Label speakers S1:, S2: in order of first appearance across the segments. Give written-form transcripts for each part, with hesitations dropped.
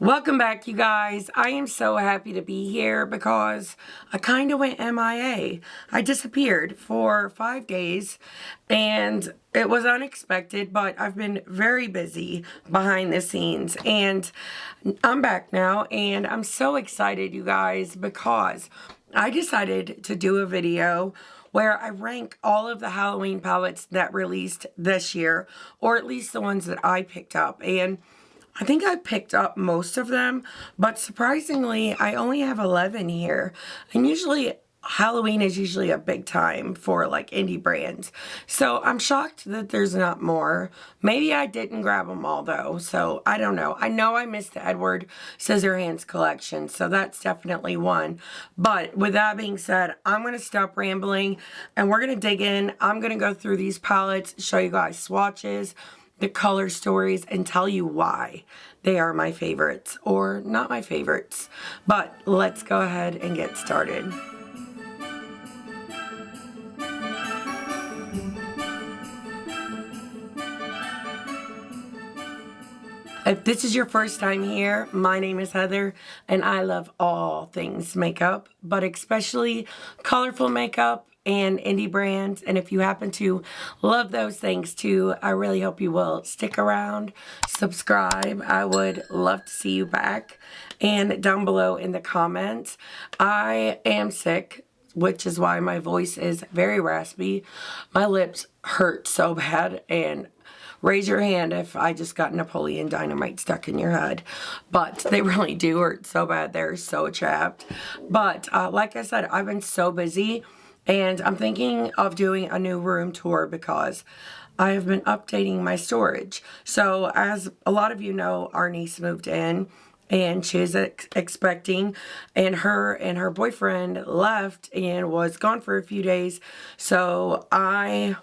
S1: Welcome back, you guys. I am so happy to be here because I kind of went MIA. I disappeared for 5 days and it was unexpected, but I've been very busy behind the scenes and I'm back now and I'm so excited, you guys, because I decided to do a video where I rank all of the Halloween palettes that released this year, or at least the ones that I picked up. And I think I picked up most of them, but surprisingly, I only have 11 here. And usually, Halloween is usually a big time for like indie brands. So I'm shocked that there's not more. Maybe I didn't grab them all though, so I don't know. I know I missed the Edward Scissorhands collection, so that's definitely one. But with that being said, I'm going to stop rambling and we're going to dig in. I'm going to go through these palettes, show you guys swatches, the color stories, and tell you why they are my favorites or not my favorites. But let's go ahead and get started. If this is your first time here, my name is Heather and I love all things makeup, but especially colorful makeup and indie brands. And if you happen to love those things too, I really hope you will stick around, subscribe. I would love to see you back. And down below in the comments, I am sick, which is why my voice is very raspy. My lips hurt so bad, and raise your hand if I just got Napoleon Dynamite stuck in your head. But they really do hurt so bad. They're so chapped. But like I said, I've been so busy. And I'm thinking of doing a new room tour because I have been updating my storage. So as a lot of you know, our niece moved in and she is expecting, and her boyfriend left and was gone for a few days. So I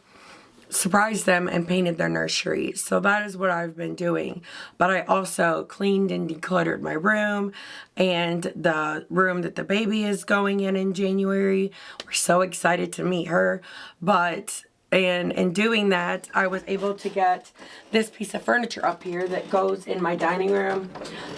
S1: surprised them and painted their nursery. So that is what I've been doing. But I also cleaned and decluttered my room and the room that the baby is going in January. We're so excited to meet her. But in doing that, I was able to get this piece of furniture up here that goes in my dining room.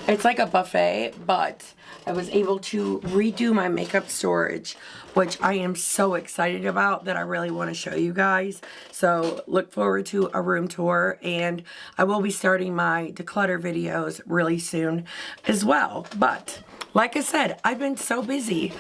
S1: It's like a buffet, but I was able to redo my makeup storage, which I am so excited about that I really want to show you guys. So look forward to a room tour, and I will be starting my declutter videos really soon as well. But like I said, I've been so busy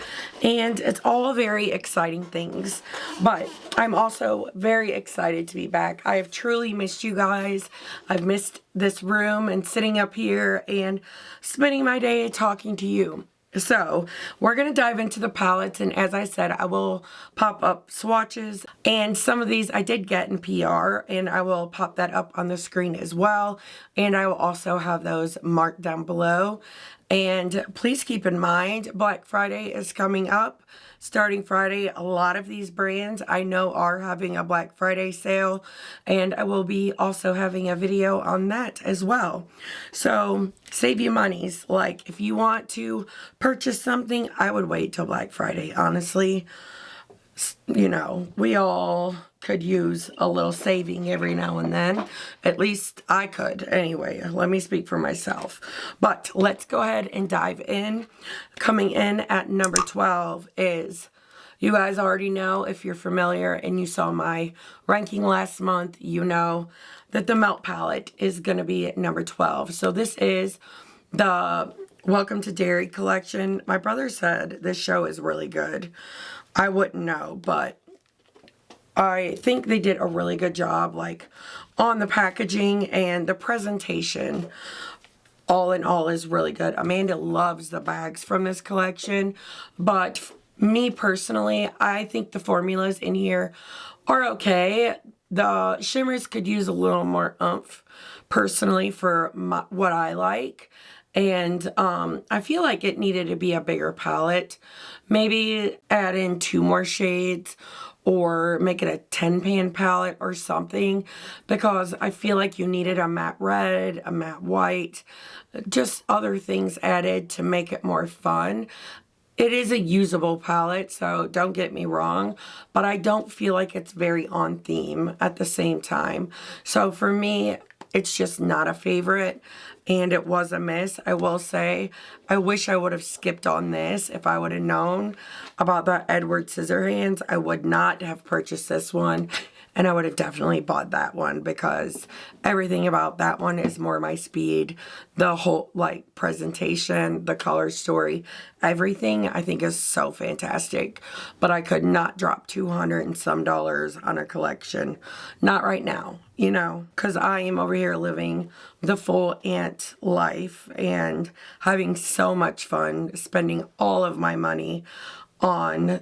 S1: and it's all very exciting things, but I'm also very excited to be back. I have truly missed you guys. I've missed this room and sitting up here and spending my day talking to you. So we're going to dive into the palettes, and as I said, I will pop up swatches, and some of these I did get in PR, and I will pop that up on the screen as well, and I will also have those marked down below. And please keep in mind, Black Friday is coming up. Starting Friday, a lot of these brands I know are having a Black Friday sale, and I will be also having a video on that as well. So save you monies. Like if you want to purchase something, I would wait till Black Friday, honestly. You know, we all could use a little saving every now and then. At least I could. Anyway, let me speak for myself. But let's go ahead and dive in. Coming in at number 12 is, you guys already know, if you're familiar and you saw my ranking last month, you know that the Melt palette is going to be at number 12. So this is the Welcome to DERRY collection. My brother said this show is really good. I wouldn't know, but I think they did a really good job, like, on the packaging, and the presentation, all in all, is really good. Amanda loves the bags from this collection, but me personally, I think the formulas in here are okay. The shimmers could use a little more oomph, personally, for what I like. And I feel like it needed to be a bigger palette. Maybe add in 2 more shades or make it a 10-pan palette or something, because I feel like you needed a matte red, a matte white, just other things added to make it more fun. It is a usable palette, so don't get me wrong, but I don't feel like it's very on theme at the same time. So for me, it's just not a favorite, and it was a miss. I will say, I wish I would have skipped on this. If I would have known about the Edward Scissorhands, I would not have purchased this one. And I would have definitely bought that one because everything about that one is more my speed. The whole, like, presentation, the color story, everything I think is so fantastic. But I could not drop $200 and some on a collection. Not right now, you know, because I am over here living the full aunt life and having so much fun spending all of my money on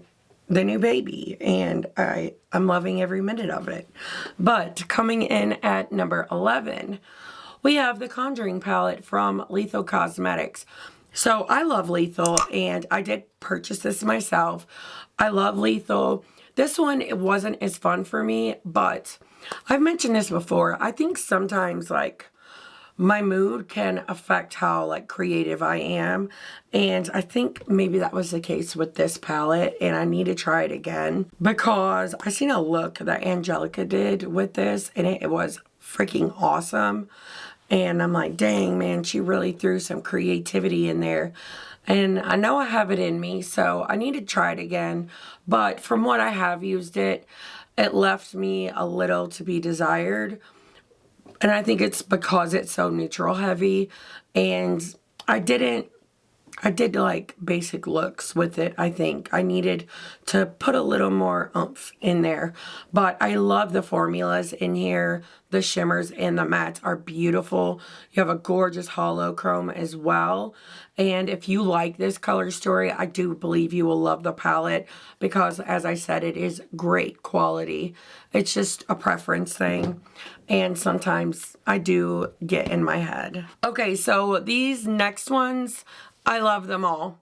S1: the new baby, and I'm loving every minute of it. But coming in at number 11, we have the Conjuring palette from Lethal Cosmetics. So I love Lethal, and I did purchase this myself. I love Lethal. This one, it wasn't as fun for me, but I've mentioned this before. I think sometimes, like, my mood can affect how, like, creative I am, and I think maybe that was the case with this palette, and I need to try it again because I seen a look that Angelica did with this, and it was freaking awesome. And I'm like, dang, man, she really threw some creativity in there. And I know I have it in me, so I need to try it again. But from what I have used it, it left me a little to be desired. And I think it's because it's so neutral heavy, and I did like basic looks with it. I think I needed to put a little more oomph in there, but I love the formulas in here. The shimmers and the mattes are beautiful. You have a gorgeous hollow chrome as well. And if you like this color story, I do believe you will love the palette because, as I said, it is great quality. It's just a preference thing. And sometimes I do get in my head. Okay, so these next ones, I love them all.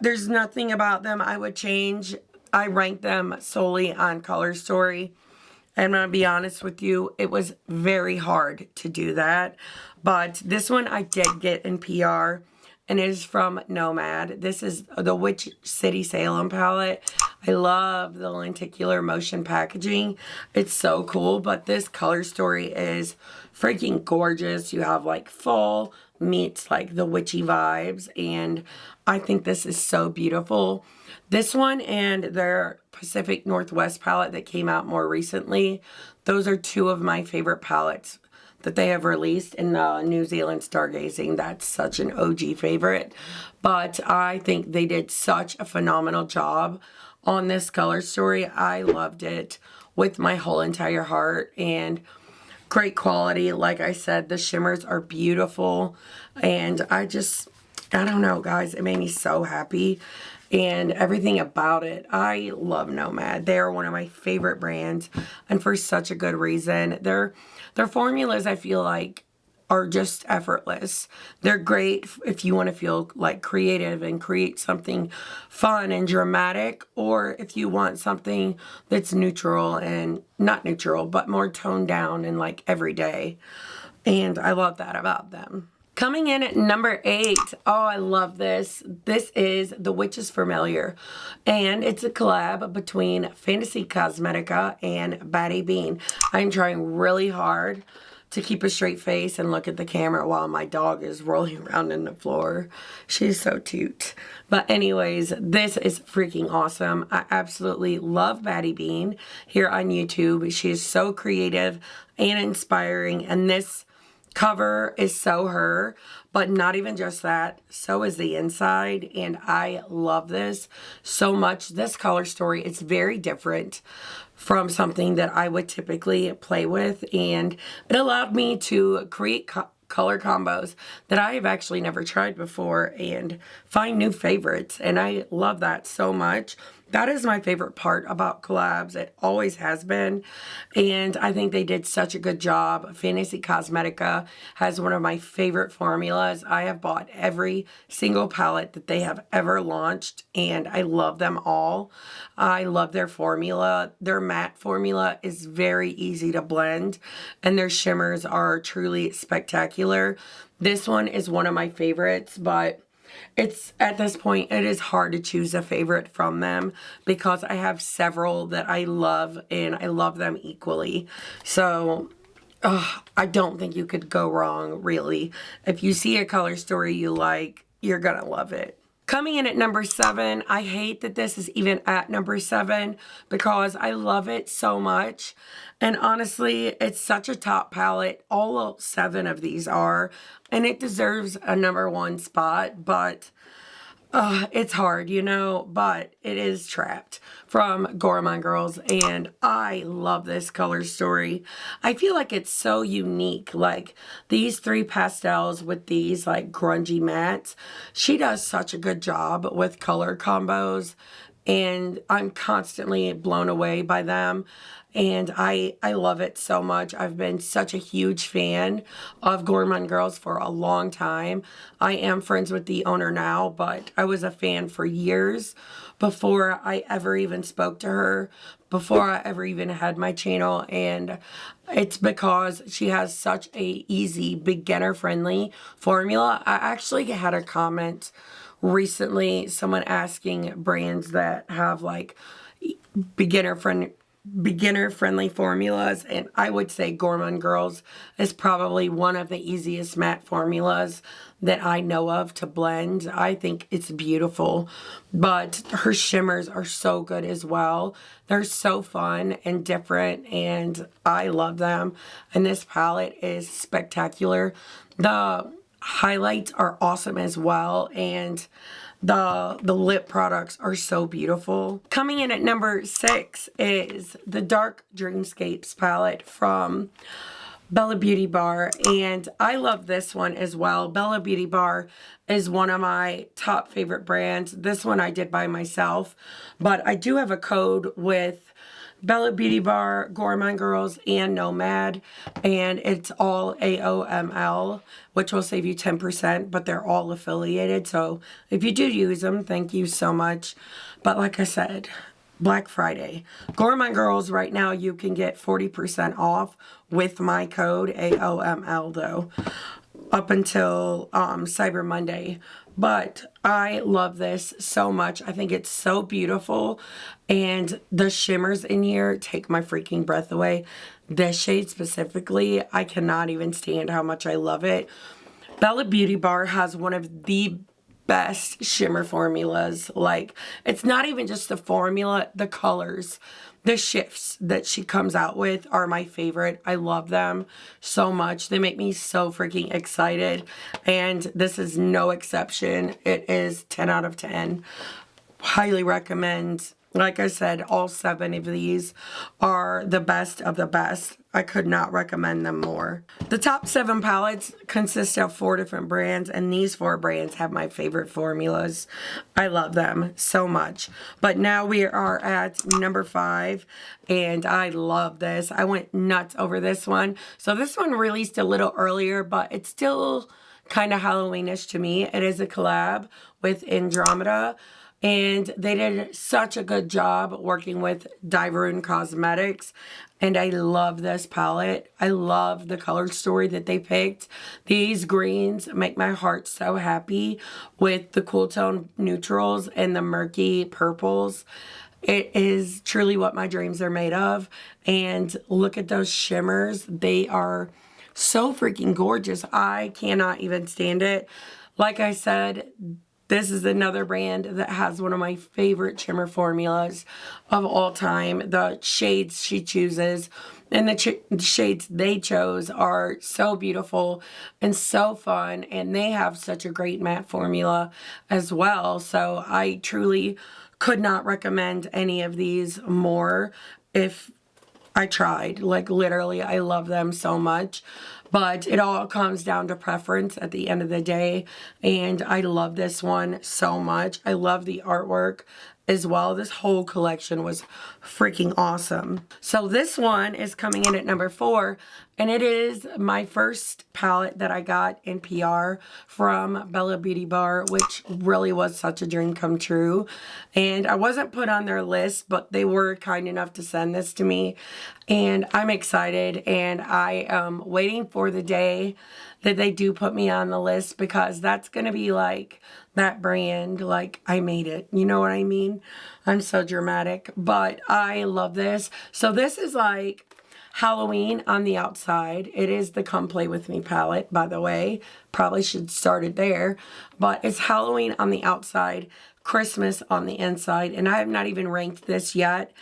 S1: There's nothing about them I would change. I rank them solely on color story. I'm going to be honest with you, it was very hard to do that. But this one I did get in PR, and it is from NOMAD. This is the Witch City Salem palette. I love the lenticular motion packaging. It's so cool, but this color story is freaking gorgeous. You have like fall meets like the witchy vibes, and I think this is so beautiful. This one and their Pacific Northwest palette that came out more recently, those are two of my favorite palettes that they have released. In New Zealand Stargazing, that's such an OG favorite. But I think they did such a phenomenal job on this color story. I loved it with my whole entire heart, and great quality. Like I said, the shimmers are beautiful, and I don't know, guys, it made me so happy. And everything about it, I love NOMAD. They are one of my favorite brands, and for such a good reason. Their formulas, I feel like, are just effortless. They're great if you want to feel like creative and create something fun and dramatic, or if you want something that's neutral and not neutral, but more toned down and like everyday. And I love that about them. Coming in at number 8, oh, I love this. This is The Witch is Familiar, and it's a collab between Fantasy Cosmetica and Batty Bean. I'm trying really hard to keep a straight face and look at the camera while my dog is rolling around in the floor. She's so cute. But anyways, this is freaking awesome. I absolutely love Batty Bean here on YouTube. She is so creative and inspiring, and this cover is so her, but not even just that, so is the inside, and I love this so much. This color story is very different from something that I would typically play with, and it allowed me to create color combos that I have actually never tried before and find new favorites, and I love that so much. That is my favorite part about collabs. It always has been. And I think they did such a good job. Fantasy Cosmetica has one of my favorite formulas. I have bought every single palette that they have ever launched, and I love them all. I love their formula. Their matte formula is very easy to blend, and their shimmers are truly spectacular. This one is one of my favorites, but it's at this point, it is hard to choose a favorite from them because I have several that I love, and I love them equally. So I don't think you could go wrong, really. If you see a color story you like, you're gonna love it. Coming in at number 7, I hate that this is even at number 7 because I love it so much. And honestly, it's such a top palette. All 7 of these are, and it deserves a number 1 spot, but it's hard, you know, but it is Trapped from Gourmande Girls, and I love this color story. I feel like it's so unique, like these 3 pastels with these like grungy mattes. She does such a good job with color combos, and I'm constantly blown away by them. And I love it so much. I've been such a huge fan of Gourmande Girls for a long time. I am friends with the owner now, but I was a fan for years before I ever even spoke to her, before I ever even had my channel. And it's because she has such a easy, beginner-friendly formula. I actually had a comment recently, someone asking brands that have like beginner-friendly formulas, and I would say Gourmande Girls is probably one of the easiest matte formulas that I know of to blend. I think it's beautiful, but her shimmers are so good as well. They're so fun and different, and I love them, and this palette is spectacular. The highlights are awesome as well, and the lip products are so beautiful. Coming in at number 6 is the Dark Dreamscapes palette from Bella Beauty Bar, and I love this one as well. Bella Beauty Bar is one of my top favorite brands. This one I did by myself, but I do have a code with Bella Beauty Bar, Gourmande Girls, and NOMAD, and it's all AOML, which will save you 10%, but they're all affiliated, so if you do use them, thank you so much. But like I said, Black Friday. Gourmande Girls, right now you can get 40% off with my code AOML though, up until Cyber Monday. But I love this so much. I think it's so beautiful, and the shimmers in here take my freaking breath away. This shade specifically, I cannot even stand how much I love it. Bella Beauty Bar has one of the best shimmer formulas. Like, it's not even just the formula, the colors, the shifts that she comes out with are my favorite. I love them so much. They make me so freaking excited, and this is no exception. It is 10 out of 10. Highly recommend. Like I said, all 7 of these are the best of the best. I could not recommend them more. The top 7 palettes consist of 4 different brands, and these 4 brands have my favorite formulas. I love them so much. But now we are at number 5, and I love this. I went nuts over this one. So this one released a little earlier, but it's still kind of Halloweenish to me. It is a collab with Andromeda, and they did such a good job working with DIEVERUNE Cosmetics, and I love this palette. I love the color story that they picked. These greens make my heart so happy with the cool tone neutrals and the murky purples. It is truly what my dreams are made of, and look at those shimmers. They are so freaking gorgeous. I cannot even stand it. Like I said, this is another brand that has one of my favorite shimmer formulas of all time. The shades she chooses and the shades they chose are so beautiful and so fun, and they have such a great matte formula as well. So I truly could not recommend any of these more if I tried. Like, literally, I love them so much. But it all comes down to preference at the end of the day. And I love this one so much. I love the artwork as well. This whole collection was freaking awesome. So this one is coming in at number 4. And it is my first palette that I got in PR from Bella Beauty Bar, which really was such a dream come true. And I wasn't put on their list, but they were kind enough to send this to me. And I'm excited, and I am waiting for the day that they do put me on the list, because that's going to be like that brand, like, I made it. You know what I mean? I'm so dramatic, but I love this. So this is like Halloween on the outside. It is the Come Play With Me palette, by the way. Probably should start it there. But it's Halloween on the outside, Christmas on the inside. And I have not even ranked this yet,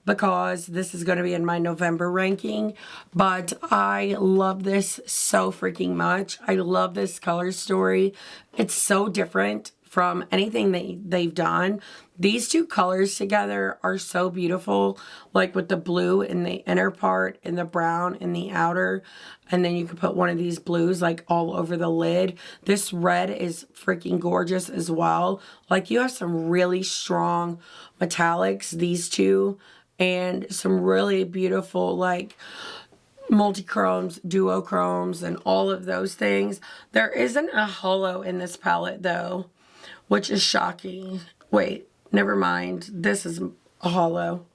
S1: because this is going to be in my November ranking. But I love this so freaking much. I love this color story. It's so different from anything that they've done. These two colors together are so beautiful, like with the blue in the inner part and the brown in the outer. And then you could put one of these blues like all over the lid. This red is freaking gorgeous as well. Like, you have some really strong metallics, these two, and some really beautiful like multi-chromes, duochromes, and all of those things. There isn't a holo in this palette though, which is shocking. Wait, never mind. This is a holo.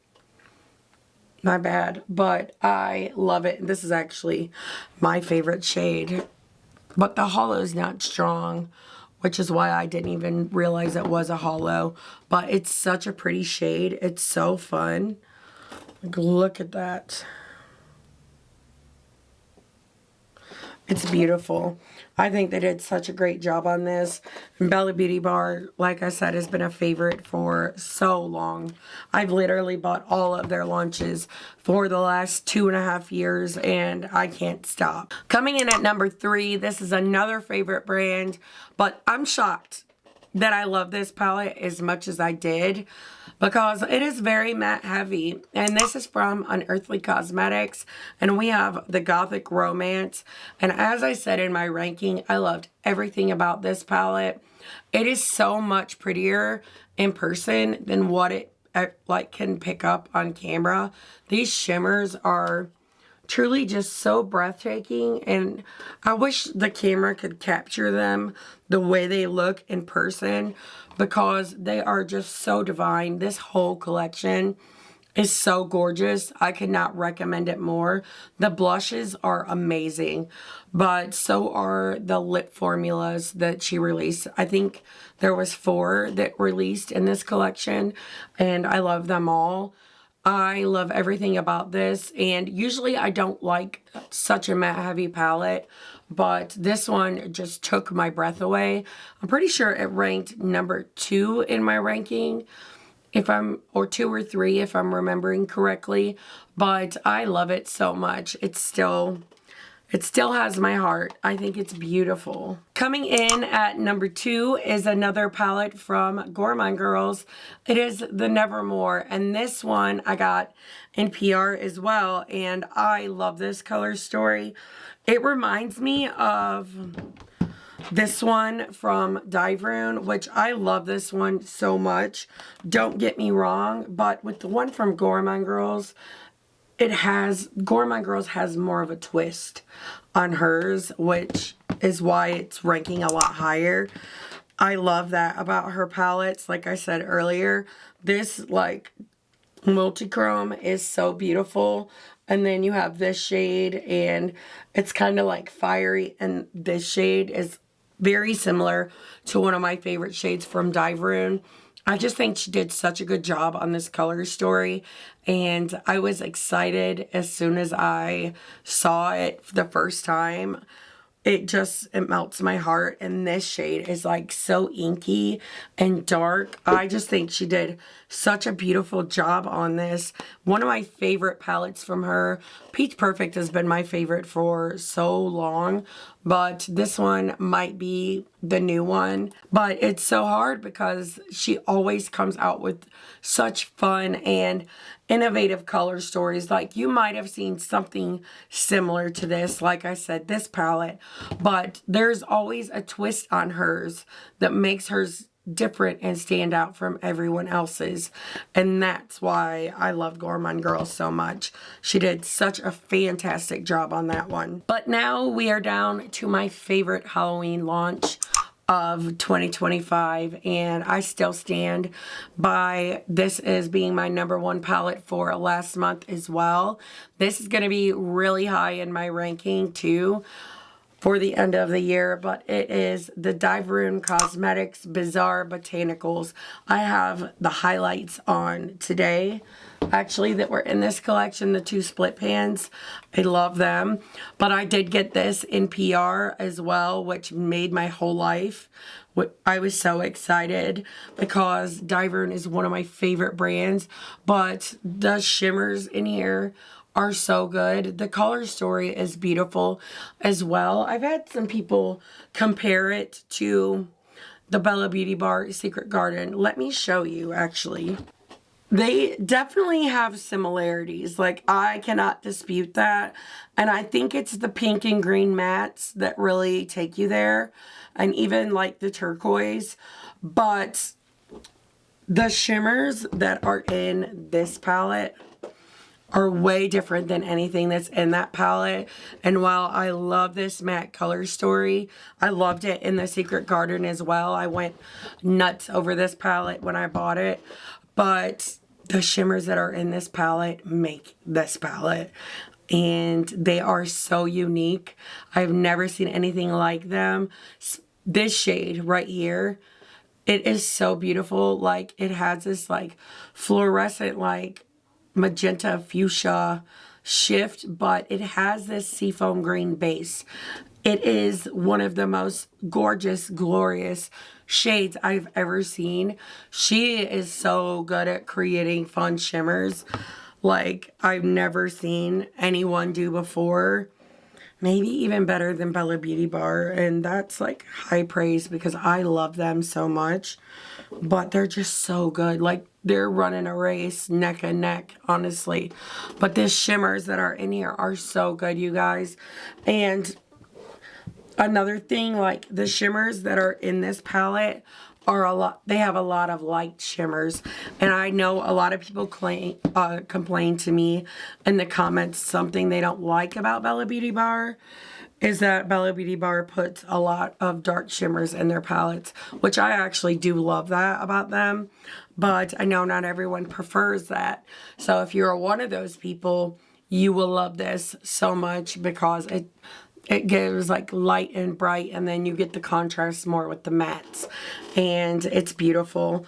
S1: My bad. But I love it. This is actually my favorite shade. But the holo is not strong, which is why I didn't even realize it was a holo. But it's such a pretty shade. It's so fun. Like, look at that. It's beautiful. I think they did such a great job on this. And Bella Beauty Bar, like I said, has been a favorite for so long. I've literally bought all of their launches for the last 2.5 years, and I can't stop. Coming in at number 3, this is another favorite brand, but I'm shocked that I love this palette as much as I did, because it is very matte heavy. And this is from Unearthly Cosmetics, and we have the Gothic Romance. And as I said in my ranking, I loved everything about this palette. It is so much prettier in person than what it like can pick up on camera. These shimmers are truly just so breathtaking, and I wish the camera could capture them the way they look in person, because they are just so divine. This whole collection is so gorgeous. I could not recommend it more. The blushes are amazing, but so are the lip formulas that she released. I think there was 4 that released in this collection, and I love them all. I love everything about this, and usually I don't like such a matte heavy palette, but this one just took my breath away. I'm pretty sure it ranked number 2 in my ranking, or 2 or 3 if I'm remembering correctly, but I love it so much. It still has my heart. I think it's beautiful. Coming in at number 2 is another palette from Gourmande Girls. It is the Nevermore, and this one I got in PR as well, and I love this color story. It reminds me of this one from DIEVERUNE, which I love this one so much. Don't get me wrong, but with the one from Gourmande Girls, Gourmande Girls has more of a twist on hers, which is why it's ranking a lot higher. I love that about her palettes. Like I said earlier, this like multi-chrome is so beautiful. And then you have this shade, and it's kind of like fiery, and this shade is very similar to one of my favorite shades from DIEVERUNE. I just think she did such a good job on this color story, and I was excited as soon as I saw it for the first time. It melts my heart, and this shade is like so inky and dark. I just think she did such a beautiful job on this. One of my favorite palettes from her. Peach Perfect has been my favorite for so long, but this one might be the new one. But it's so hard because she always comes out with such fun and innovative color stories. Like, you might have seen something similar to this, like I said, this palette, but there's always a twist on hers that makes hers different and stand out from everyone else's, and that's why I love Gourmande Girls so much. She did such a fantastic job on that one. But now we are down to my favorite Halloween launch of 2025, and I still stand by this as being my #1 palette for last month as well. This is going to be really high in my ranking too. for the end of the year, but it is the DIEVERUNE Cosmetics Bizarre Botanicals. I have the highlights on today, actually, that were in this collection, the 2 split pans. I love them, but I did get this in PR as well, which made my whole life. I was so excited because DIEVERUNE is one of my favorite brands, but the shimmers in here are so good. The color story is beautiful as well. I've had some people compare it to the Bella Beauty Bar Secret Garden. Let me show you, actually. They definitely have similarities. Like, I cannot dispute that. And I think it's the pink and green mattes that really take you there. And even like the turquoise. But the shimmers that are in this palette are way different than anything that's in that palette. And while I love this matte color story, I loved it in the Secret Garden as well. I went nuts over this palette when I bought it. But the shimmers that are in this palette make this palette. And they are so unique. I've never seen anything like them. This shade right here, it is so beautiful. Like, it has this like fluorescent like magenta fuchsia shift, but it has this seafoam green base. It is one of the most gorgeous, glorious shades I've ever seen. She is so good at creating fun shimmers like I've never seen anyone do before. Maybe even better than Bella Beauty Bar, and that's like high praise because I love them so much. But they're just so good. Like, they're running a race neck and neck, honestly. But the shimmers that are in here are so good, you guys. And another thing, like, the shimmers that are in this palette are they have a lot of light shimmers. And I know a lot of people complain to me in the comments something they don't like about Bella Beauty Bar is that Bella Beauty Bar puts a lot of dark shimmers in their palettes, which I actually do love that about them. But I know not everyone prefers that. So if you're one of those people, you will love this so much because it gives like light and bright, and then you get the contrast more with the mattes, and it's beautiful.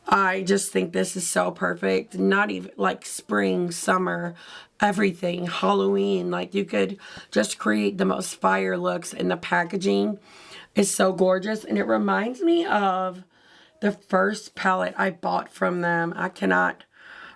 S1: I just think this is so perfect. Not even like spring, summer, everything, Halloween. Like, you could just create the most fire looks, and the packaging is so gorgeous. And it reminds me of the first palette I bought from them. I cannot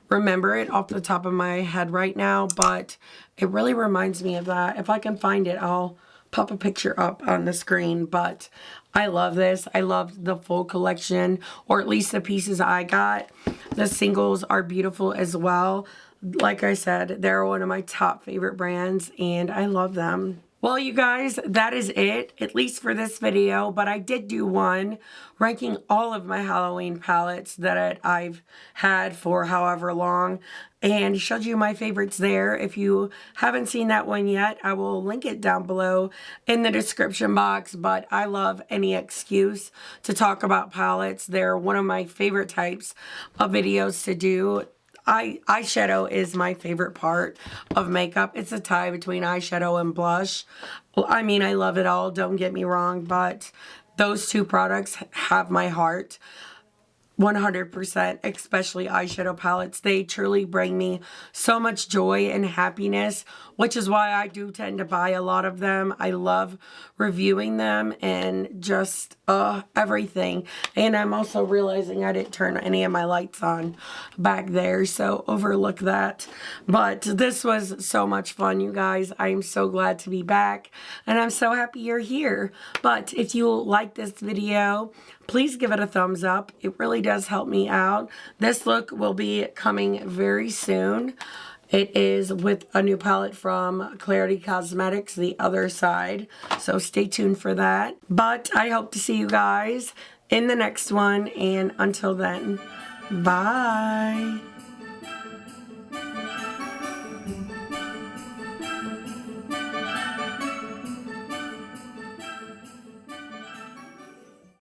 S1: remember it off the top of my head right now, but it really reminds me of that. If I can find it, I'll pop a picture up on the screen. But I love this. I love the full collection, or at least the pieces I got. The singles are beautiful as well. Like I said, they're one of my top favorite brands, and I love them. Well, you guys, that is it, at least for this video. But I did do one ranking all of my Halloween palettes that I've had for however long, and showed you my favorites there. If you haven't seen that one yet, I will link it down below in the description box. But I love any excuse to talk about palettes. They're one of my favorite types of videos to do. Eyeshadow is my favorite part of makeup. It's a tie between eyeshadow and blush. Well, I mean, I love it all, don't get me wrong, but those 2 products have my heart 100%, especially eyeshadow palettes. They truly bring me so much joy and happiness, which is why I do tend to buy a lot of them. I love reviewing them and just everything. And I'm also realizing I didn't turn any of my lights on back there, so overlook that. But this was so much fun, you guys. I am so glad to be back, and I'm so happy you're here. But if you like this video, please give it a thumbs up. It really does help me out. This look will be coming very soon. It is with a new palette from Clarity Cosmetics, The Other Side. So stay tuned for that. But I hope to see you guys in the next one. And until then, bye.